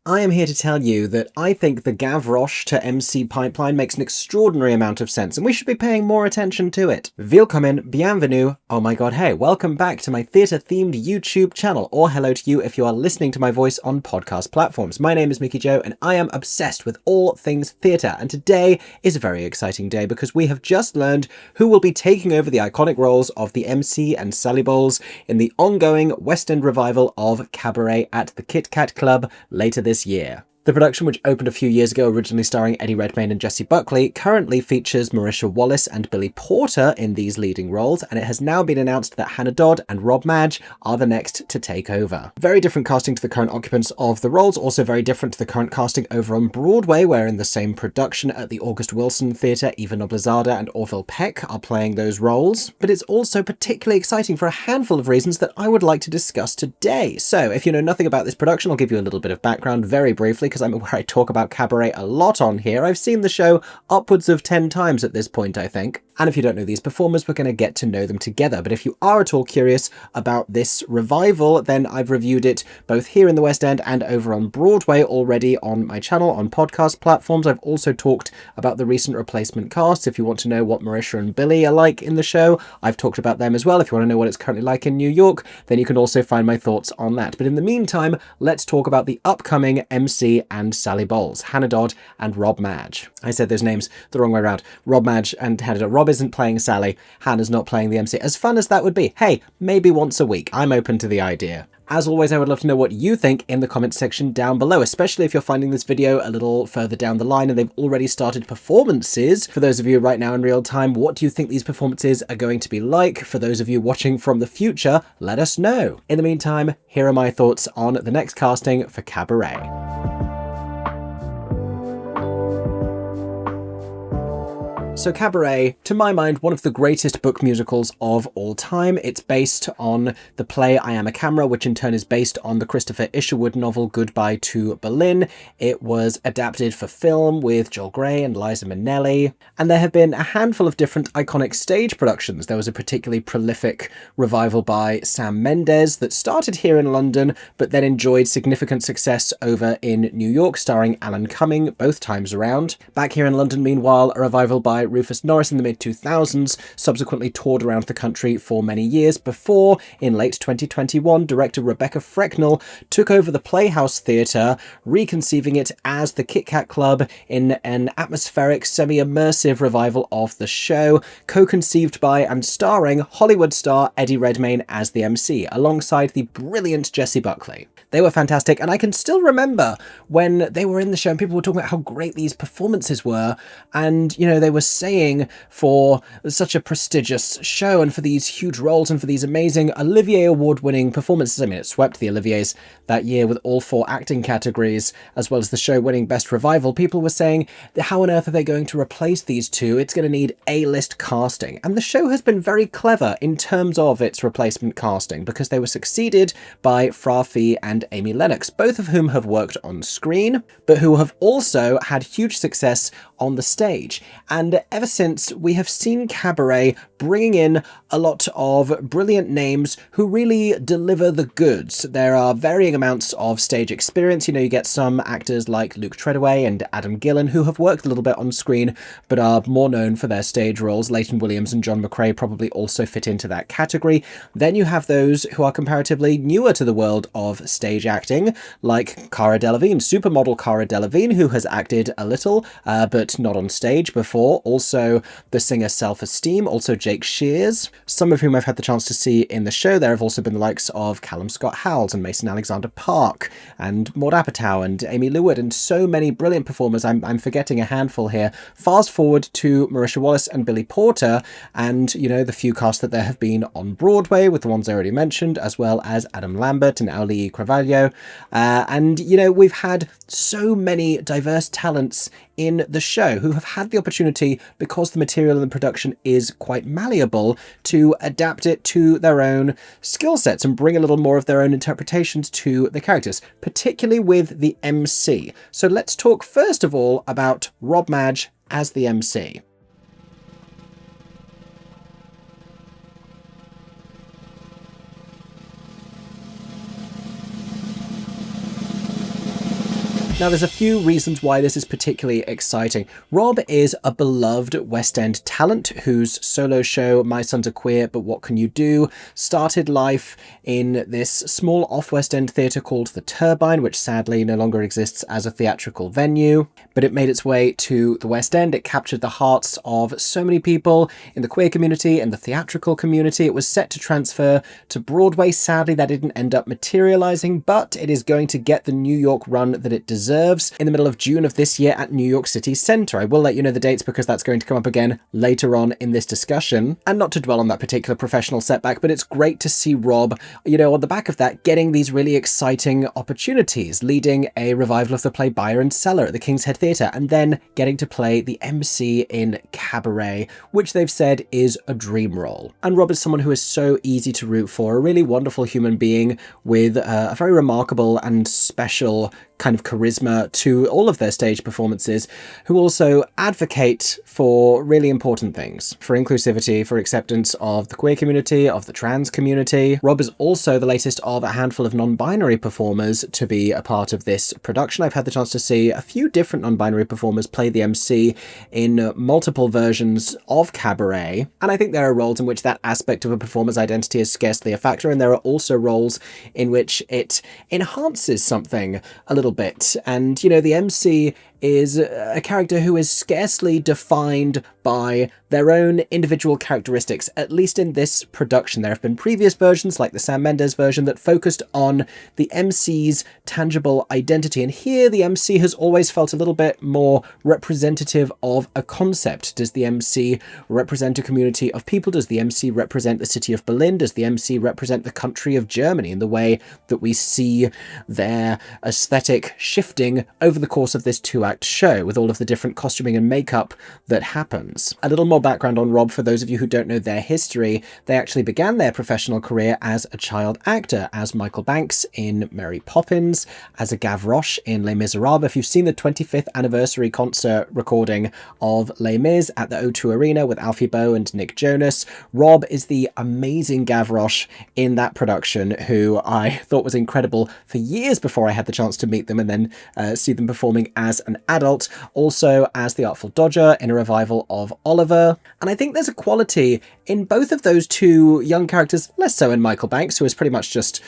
I am here to tell you that I think the Gavroche to MC pipeline makes an extraordinary amount of sense, and we should be paying more attention to it. Willkommen, bienvenue, oh my god, hey, welcome back to my theatre-themed YouTube channel, or hello to you if you are listening to my voice on podcast platforms. My name is Mickey Jo, and I am obsessed with all things theatre, and today is a very exciting day because we have just learned who will be taking over the iconic roles of the Emcee and Sally Bowles in the ongoing West End revival of Cabaret at the Kit Kat Club later this year. The production, which opened a few years ago, originally starring Eddie Redmayne and Jessie Buckley, currently features Marisha, Wallace and Billy Porter in these leading roles, and it has now been announced that Hannah Dodd and Rob Madge are the next to take over. Very different casting to the current occupants of the roles, also very different to the current casting over on Broadway, where in the same production at the August Wilson Theatre, Eva Noblezada and Orville Peck are playing those roles. But it's also particularly exciting for a handful of reasons that I would like to discuss today. So if you know nothing about this production, I'll give you a little bit of background very briefly, because I'm aware I talk about Cabaret a lot on here. I've seen the show upwards of 10 times at this point, I think. And if you don't know these performers, we're going to get to know them together. But if you are at all curious about this revival, then I've reviewed it both here in the West End and over on Broadway already on my channel on podcast platforms. I've also talked about the recent replacement cast. If you want to know what Marisha and Billy are like in the show, I've talked about them as well. If you want to know what it's currently like in New York, then you can also find my thoughts on that. But in the meantime, let's talk about the upcoming Emcee and Sally Bowles, Hannah Dodd and Rob Madge. I said those names the wrong way around. Rob Madge and Hannah Dodd. Rob isn't playing Sally, Hannah's not playing the MC. As fun as that would be, hey, maybe once a week. I'm open to the idea. As always, I would love to know what you think in the comments section down below, especially if you're finding this video a little further down the line and they've already started performances. For those of you right now in real time, what do you think these performances are going to be like? For those of you watching from the future, let us know. In the meantime, here are my thoughts on the next casting for Cabaret. So Cabaret, to my mind, one of the greatest book musicals of all time. It's based on the play I Am a Camera, which in turn is based on the Christopher Isherwood novel Goodbye to Berlin. It was adapted for film with Joel Grey and Liza Minnelli, and there have been a handful of different iconic stage productions. There was a particularly prolific revival by Sam Mendes that started here in London, but then enjoyed significant success over in New York, starring Alan Cumming both times around. Back here in London, meanwhile, a revival by Rufus Norris in the mid-2000s, subsequently toured around the country for many years before, in late 2021, director Rebecca Frecknall took over the Playhouse Theatre, reconceiving it as the Kit Kat Club in an atmospheric, semi-immersive revival of the show, co-conceived by and starring Hollywood star Eddie Redmayne as the MC, alongside the brilliant Jessie Buckley. They were fantastic, and I can still remember when they were in the show and people were talking about how great these performances were, and, you know, they were saying for such a prestigious show and for these huge roles and for these amazing Olivier Award-winning performances. I mean, it swept the Oliviers that year with all 4 acting categories, as well as the show winning Best Revival. People were saying, how on earth are they going to replace these two? It's going to need A-list casting. And the show has been very clever in terms of its replacement casting, because they were succeeded by Fra Fee and Amy Lennox, both of whom have worked on screen, but who have also had huge success on the stage. And ever since, we have seen Cabaret bringing in a lot of brilliant names who really deliver the goods. There are varying amounts of stage experience. You know, you get some actors like Luke Treadaway and Adam Gillen who have worked a little bit on screen, but are more known for their stage roles. Leighton Williams and John McCrae probably also fit into that category. Then you have those who are comparatively newer to the world of stage acting, like Cara Delevingne, supermodel Cara Delevingne, who has acted a little, but not on stage before. Also the singer Self-Esteem, also Jake Shears, some of whom I've had the chance to see in the show. There have also been the likes of Callum Scott Howells and Mason Alexander Park and Maud Apatow and Amy Lou Wood, and so many brilliant performers. I'm forgetting a handful here. Fast forward to Marisha Wallace and Billy Porter, and, you know, the few casts that there have been on Broadway with the ones I already mentioned, as well as Adam Lambert and Auli'i Cravalho. And, you know, we've had so many diverse talents in the show who have had the opportunity, because the material in the production is quite malleable, to adapt it to their own skill sets and bring a little more of their own interpretations to the characters, particularly with the MC. So let's talk first of all about Rob Madge as the MC. Now, there's a few reasons why this is particularly exciting. Rob is a beloved West End talent whose solo show, My Sons Are Queer, But What Can You Do, started life in this small off-West End theatre called The Turbine, which sadly no longer exists as a theatrical venue. But it made its way to the West End. It captured the hearts of so many people in the queer community and the theatrical community. It was set to transfer to Broadway. Sadly, that didn't end up materialising, but it is going to get the New York run that it deserves in the middle of June of this year at New York City Centre. I will let you know the dates because that's going to come up again later on in this discussion. And not to dwell on that particular professional setback, but it's great to see Rob, on the back of that, getting these really exciting opportunities, leading a revival of the play Buyer and Seller at the King's Head Theatre, and then getting to play the MC in Cabaret, which they've said is a dream role. And Rob is someone who is so easy to root for, a really wonderful human being with a very remarkable and special kind of charisma to all of their stage performances, who also advocate for really important things, for inclusivity, for acceptance of the queer community, of the trans community. Rob is also the latest of a handful of non-binary performers to be a part of this production. I've had the chance to see a few different non-binary performers play the MC in multiple versions of Cabaret, and I think there are roles in which that aspect of a performer's identity is scarcely a factor, and there are also roles in which it enhances something a little bit. And the MC is a character who is scarcely defined by their own individual characteristics, at least in this production. There have been previous versions, like the Sam Mendes version, that focused on the MC's tangible identity, and here the MC has always felt a little bit more representative of a concept. Does the MC represent a community of people? Does the MC represent the city of Berlin? Does the MC represent the country of Germany in the way that we see their aesthetic shifting over the course of this two-act show, with all of the different costuming and makeup that happens? A little more background on Rob for those of you who don't know their history. They actually began their professional career as a child actor, as Michael Banks in Mary Poppins, as a Gavroche in Les Miserables. If you've seen the 25th anniversary concert recording of Les Mis at the O2 Arena with Alfie Boe and Nick Jonas, Rob is the amazing Gavroche in that production, who I thought was incredible for years before I had the chance to meet them and then see them performing as an adult, also as the Artful Dodger in a revival of Oliver. And I think there's a quality in both of those two young characters, less so in Michael Banks, who is pretty much just,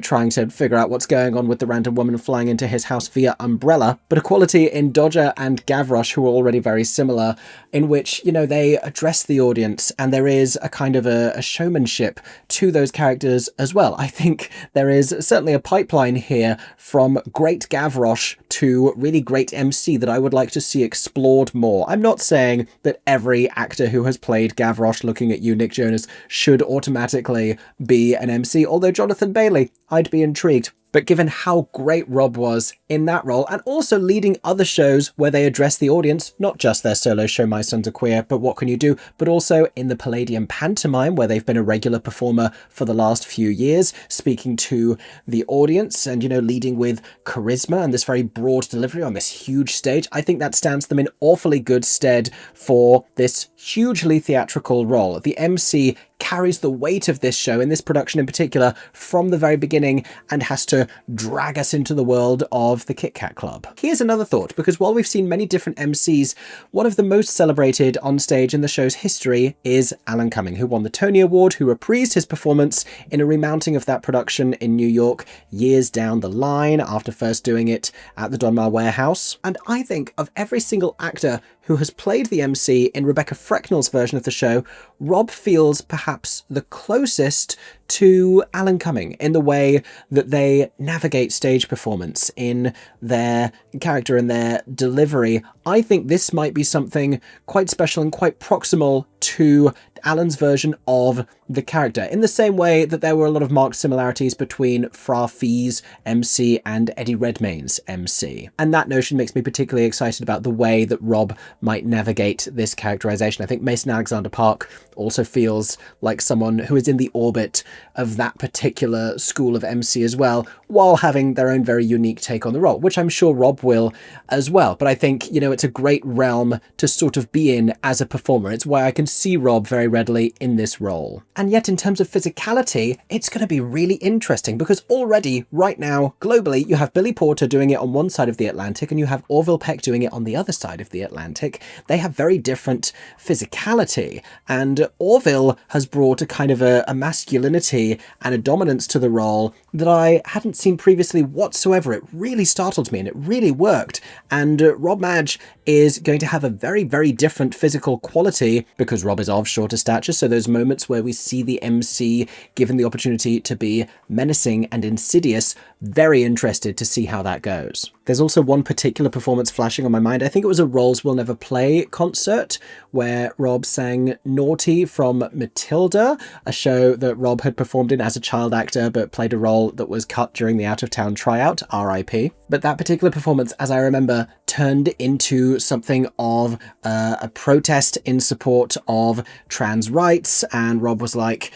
trying to figure out what's going on with the random woman flying into his house via umbrella, but a quality in Dodger and Gavroche, who are already very similar, in which, they address the audience, and there is a kind of a showmanship to those characters as well. I think there is certainly a pipeline here from great Gavroche to really great MC that I would like to see explored more. I'm not saying that every actor who has played Gavroche, looking at you, Nick Jonas, should automatically be an MC, although Jonathan Bailey, I'd be intrigued. But given how great Rob was in that role, and also leading other shows where they address the audience, not just their solo show My Sons Are Queer, But What Can You Do, but also in the Palladium pantomime, where they've been a regular performer for the last few years, speaking to the audience and, leading with charisma and this very broad delivery on this huge stage, I think that stands them in awfully good stead for this hugely theatrical role. The MC carries the weight of this show, in this production in particular, from the very beginning, and has to drag us into the world of the Kit Kat Club. Here's another thought, because while we've seen many different MCs, one of the most celebrated on stage in the show's history is Alan Cumming, who won the Tony Award, who reprised his performance in a remounting of that production in New York years down the line, after first doing it at the Donmar Warehouse. And I think of every single actor who has played the MC in Rebecca Frecknall's version of the show, Rob feels perhaps the closest to Alan Cumming in the way that they navigate stage performance, in their character and their delivery. I think this might be something quite special and quite proximal to Alan's version of the character, in the same way that there were a lot of marked similarities between Fra Fee's MC and Eddie Redmayne's MC. And that notion makes me particularly excited about the way that Rob might navigate this characterization. I think Mason Alexander Park also feels like someone who is in the orbit of that particular school of MC as well, while having their own very unique take on the role, which I'm sure Rob will as well. But I think, you know, it's a great realm to sort of be in as a performer. It's why I can see Rob very readily in this role. And yet in terms of physicality, it's going to be really interesting because already right now, globally, you have Billy Porter doing it on one side of the Atlantic and you have Orville Peck doing it on the other side of the Atlantic. They have very different physicality, and Orville has brought a kind of a masculinity and a dominance to the role that I hadn't seen previously whatsoever. It really startled me and it really worked. And Rob Madge is going to have a very, very different physical quality because Rob is of shorter stature. So those moments where we see the MC given the opportunity to be menacing and insidious, very interested to see how that goes. There's also one particular performance flashing on my mind. I think it was a Roles Will Never Play concert where Rob sang Naughty from Matilda, a show that Rob had performed in as a child actor but played a role that was cut during the out-of-town tryout, RIP. But that particular performance, as I remember, turned into something of a protest in support of trans rights, and Rob was like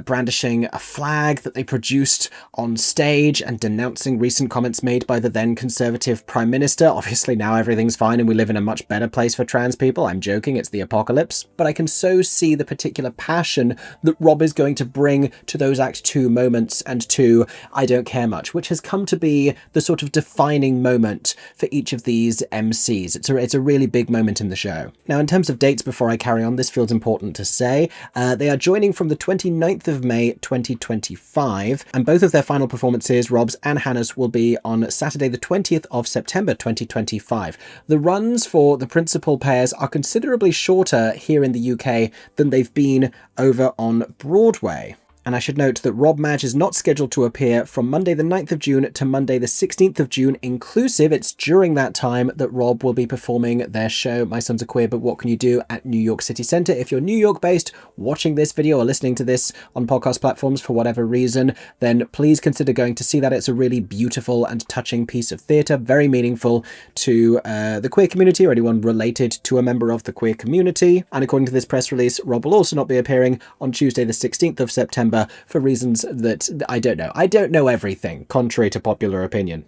brandishing a flag that they produced on stage and denouncing recent comments made by the then Conservative Prime Minister. Obviously now everything's fine and we live in a much better place for trans people. I'm joking, it's the apocalypse. But I can so see the particular passion that Rob is going to bring to those Act 2 moments and to I Don't Care Much, which has come to be the sort of defining moment for each of these MCs. It's a really big moment in the show. Now, in terms of dates, before I carry on, this feels important to say. They are joining from the 29th of May 2025, and both of their final performances, Rob's and Hannah's, will be on Saturday the 20th of September 2025. The runs for the principal pairs are considerably shorter here in the UK than they've been over on Broadway. And I should note that Rob Madge is not scheduled to appear from Monday the 9th of June to Monday the 16th of June inclusive. It's during that time that Rob will be performing their show, My Sons Are Queer, But What Can You Do, at New York City Centre. If you're New York based, watching this video or listening to this on podcast platforms for whatever reason, then please consider going to see that. It's a really beautiful and touching piece of theatre, very meaningful to the queer community or anyone related to a member of the queer community. And according to this press release, Rob will also not be appearing on Tuesday the 16th of September for reasons that I don't know. I don't know everything, contrary to popular opinion.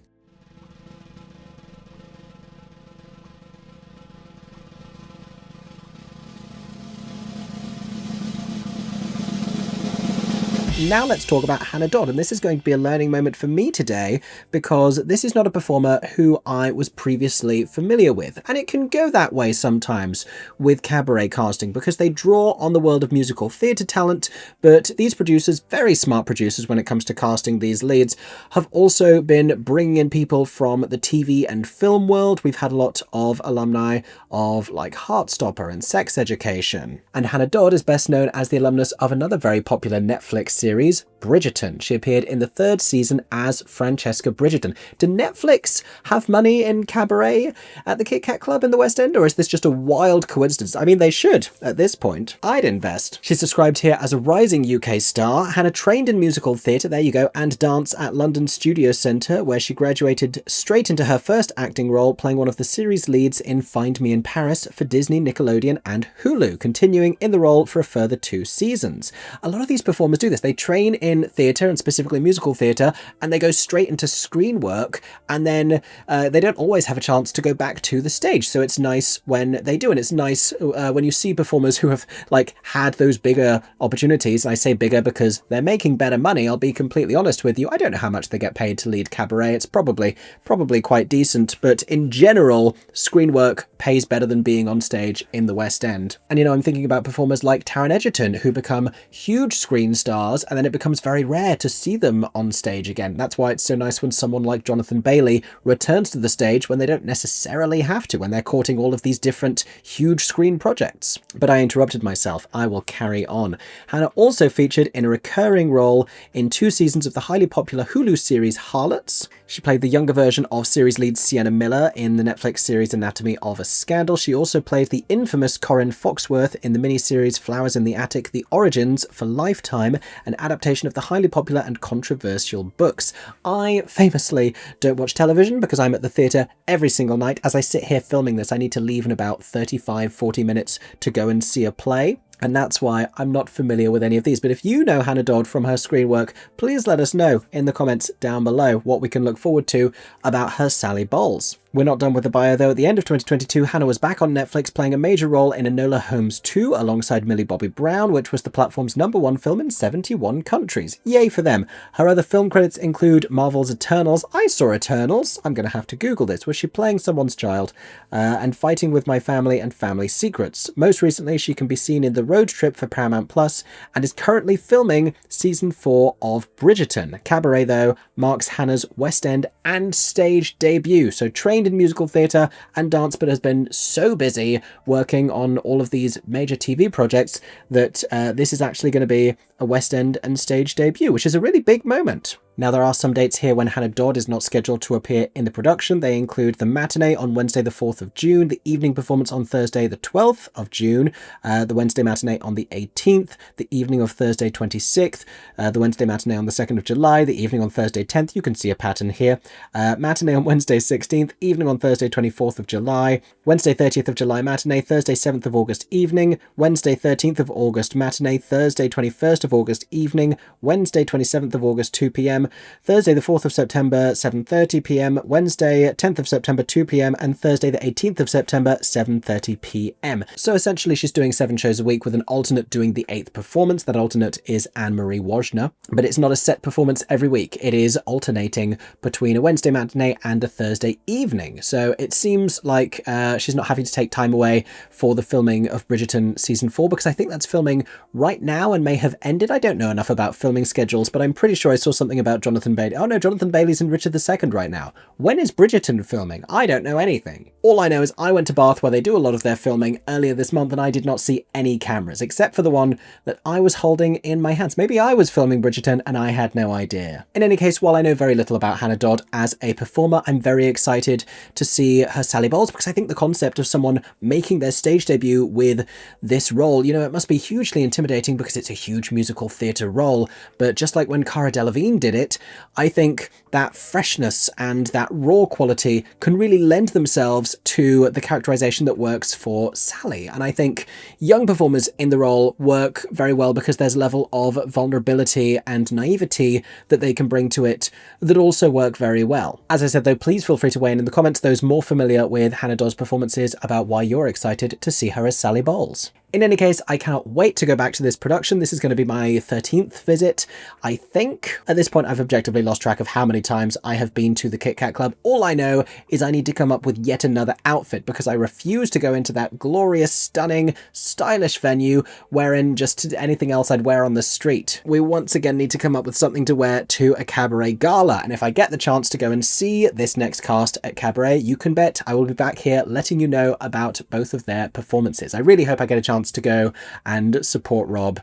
Now let's talk about Hannah Dodd, and this is going to be a learning moment for me today because this is not a performer who I was previously familiar with, and it can go that way sometimes with cabaret casting because they draw on the world of musical theatre talent, but these producers, very smart producers when it comes to casting these leads, have also been bringing in people from the TV and film world. We've had a lot of alumni of like Heartstopper and Sex Education, and Hannah Dodd is best known as the alumnus of another very popular Netflix series, Bridgerton. She appeared in the 3rd season as Francesca Bridgerton. Did Netflix have money in cabaret at the Kit Kat Club in the West End, or is this just a wild coincidence? I mean, they should at this point. I'd invest. She's described here as a rising UK star. Hannah trained in musical theatre, there you go, and dance at London Studio Centre, where she graduated straight into her first acting role, playing one of the series leads in Find Me in Paris for Disney, Nickelodeon and Hulu, continuing in the role for a further 2 seasons. A lot of these performers do this. They train in theatre and specifically musical theatre, and they go straight into screen work, and then they don't always have a chance to go back to the stage. So it's nice when they do, and it's nice when you see performers who have like had those bigger opportunities. And I say bigger because they're making better money. I'll be completely honest with you. I don't know how much they get paid to lead cabaret. It's probably quite decent, but in general, screen work pays better than being on stage in the West End. And you know, I'm thinking about performers like Taron Egerton, who become huge screen stars, and then it becomes very rare to see them on stage again. That's why it's so nice when someone like Jonathan Bailey returns to the stage when they don't necessarily have to, when they're courting all of these different huge screen projects. But I interrupted myself. I will carry on. Hannah also featured in a recurring role in 2 seasons of the highly popular Hulu series Harlots. She played the younger version of series lead Sienna Miller in the Netflix series Anatomy of a Scandal. She also played the infamous Corinne Foxworth in the miniseries Flowers in the Attic: The Origins for Lifetime, an adaptation of the highly popular and controversial books. I famously don't watch television because I'm at the theatre every single night. As I sit here filming this, I need to leave in about 35-40 minutes to go and see a play. and that's why I'm not familiar with any of these. But if you know Hannah Dodd from her screen work, please let us know in the comments down below what we can look forward to about her Sally Bowles. We're not done with the bio though. At the end of 2022, Hannah was back on Netflix playing a major role in Enola Holmes 2 alongside Millie Bobby Brown, which was the platform's #1 film in 71 countries. Yay for them. Her other film credits include Marvel's Eternals. I saw Eternals. I'm going to have to Google this. Was she playing someone's child? And Fighting with My Family and Family Secrets. Most recently, she can be seen in The Road Trip for Paramount Plus and is currently filming season 4 of Bridgerton. Cabaret, though, marks Hannah's West End and stage debut. So trained in musical theatre and dance, but has been so busy working on all of these major TV projects that this is actually going to be a West End and stage debut, which is a really big moment. Now, there are some dates here when Hannah Dodd is not scheduled to appear in the production. They include the matinee on Wednesday the 4th of June, the evening performance on Thursday the 12th of June, the Wednesday matinee on the 18th, the evening of Thursday 26th, the Wednesday matinee on the 2nd of July, the evening on Thursday 10th, you can see a pattern here, matinee on Wednesday 16th, evening on Thursday 24th of July, Wednesday 30th of July matinee, Thursday 7th of August evening, Wednesday 13th of August matinee, Thursday 21st of August evening, Wednesday 27th of August 2 p.m, Thursday the 4th of September 7:30 p.m, Wednesday 10th of September 2 p.m, and Thursday the 18th of September 7:30 p.m. So essentially she's doing 7 shows a week with an alternate doing the 8th performance. That alternate is Anne-Marie Wojner, but it's not a set performance every week. It is alternating between a Wednesday matinee and a Thursday evening. So it seems like she's not having to take time away for the filming of Bridgerton season 4, because I think that's filming right now and may have ended. I don't know enough about filming schedules, but I'm pretty sure I saw something about Jonathan Bailey. Oh no, Jonathan Bailey's in Richard II right now. When is Bridgerton filming? I don't know anything. All I know is I went to Bath where they do a lot of their filming earlier this month and I did not see any cameras except for the one that I was holding in my hands. Maybe I was filming Bridgerton and I had no idea. In any case, while I know very little about Hannah Dodd as a performer, I'm very excited to see her Sally Bowles, because I think the concept of someone making their stage debut with this role, you know, it must be hugely intimidating because it's a huge musical theatre role. But just like when Cara Delevingne did it, I think that freshness and that raw quality can really lend themselves to the characterization that works for Sally. And I think young performers in the role work very well because there's a level of vulnerability and naivety that they can bring to it that also work very well. As I said though, please feel free to weigh in the comments, those more familiar with Hannah Dodd's performances, about why you're excited to see her as Sally Bowles. In any case, I cannot wait to go back to this production. This is going to be my 13th visit, I think. At this point, I've objectively lost track of how many times I have been to the Kit Kat Club. All I know is I need to come up with yet another outfit because I refuse to go into that glorious, stunning, stylish venue wearing just anything else I'd wear on the street. We once again need to come up with something to wear to a cabaret gala. And if I get the chance to go and see this next cast at Cabaret, you can bet I will be back here letting you know about both of their performances. I really hope I get a chance to go and support Rob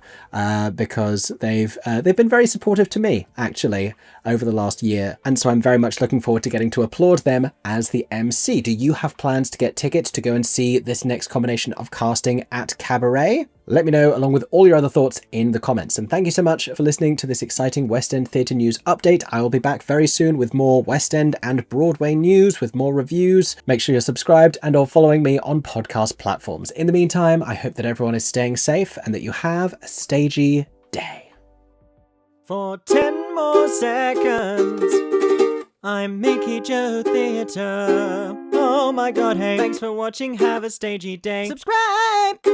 because they've been very supportive to me actually over the last year, and so I'm very much looking forward to getting to applaud them as the MC. Do you have plans to get tickets to go and see this next combination of casting at Cabaret? Let me know along with all your other thoughts in the comments. And thank you so much for listening to this exciting West End Theatre News update. I will be back very soon with more West End and Broadway news, with more reviews. Make sure you're subscribed and or following me on podcast platforms. In the meantime, I hope that everyone is staying safe and that you have a stagey day. For 10 more seconds, I'm MickeyJoTheatre. Oh my god, hey. Thanks for watching, have a stagey day. Subscribe!